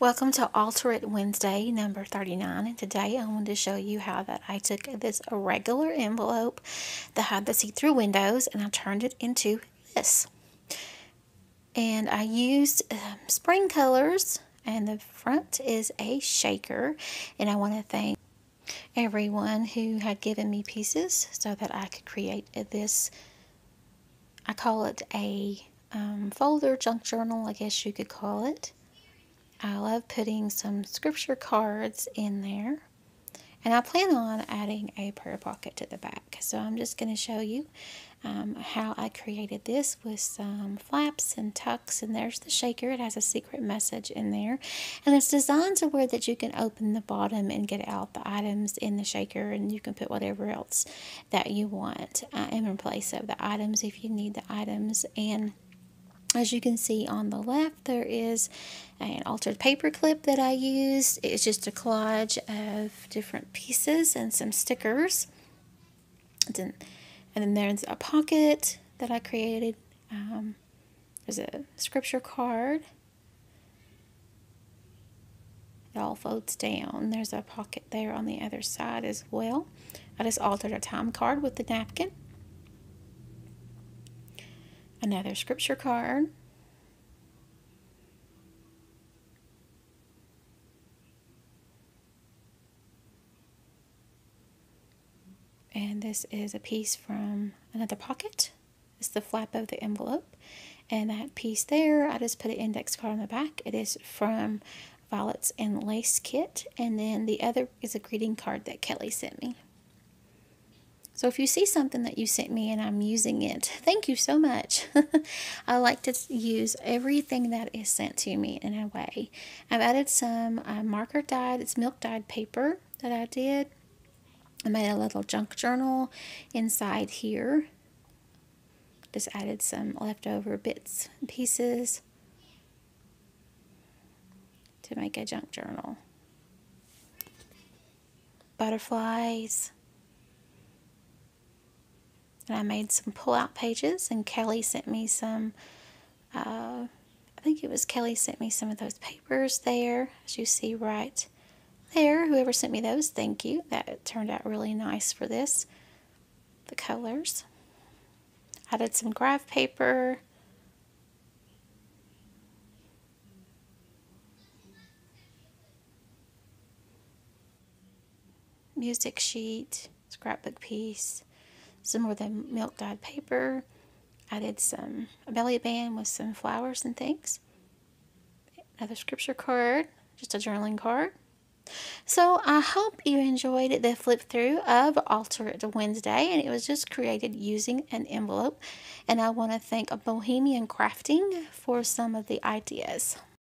Welcome to Alter It Wednesday number 39, and today I wanted to show you how that I took this regular envelope that had the see-through windows and I turned it into this. And I used spring colors, and the front is a shaker, and I want to thank everyone who had given me pieces so that I could create this. I call it a folder junk journal, I guess you could call it. I love putting some scripture cards in there, and I plan on adding a prayer pocket to the back. So I'm just going to show you how I created this with some flaps and tucks, and there's the shaker. It has a secret message in there, and it's designed to where that you can open the bottom and get out the items in the shaker, and you can put whatever else that you want in place of the items if you need the items. And as you can see on the left, there is an altered paper clip that I used. It's just a collage of different pieces and some stickers. And then there's a pocket that I created. There's a scripture card. It all folds down. There's a pocket there on the other side as well. I just altered a time card with the napkin. Another scripture card. And this is a piece from another pocket. It's the flap of the envelope. And that piece there, I just put an index card on the back. It is from Violet's and Lace Kit. And then the other is a greeting card that Kelly sent me. So if you see something that you sent me and I'm using it, thank you so much. I like to use everything that is sent to me in a way. I've added some marker dyed, it's milk dyed paper that I did. I made a little junk journal inside here. Just added some leftover bits and pieces to make a junk journal. Butterflies. And I made some pull-out pages, and Kelly sent me some, I think it was Kelly sent me some of those papers there, as you see right there. Whoever sent me those, thank you. That turned out really nice for this, the colors. I did some graph paper. Music sheet, scrapbook piece. Some more than milk dyed paper. I did a belly band with some flowers and things. Another scripture card, just a journaling card. So I hope you enjoyed the flip through of Alter It Wednesday, and it was just created using an envelope. And I want to thank Bohemian Crafting for some of the ideas.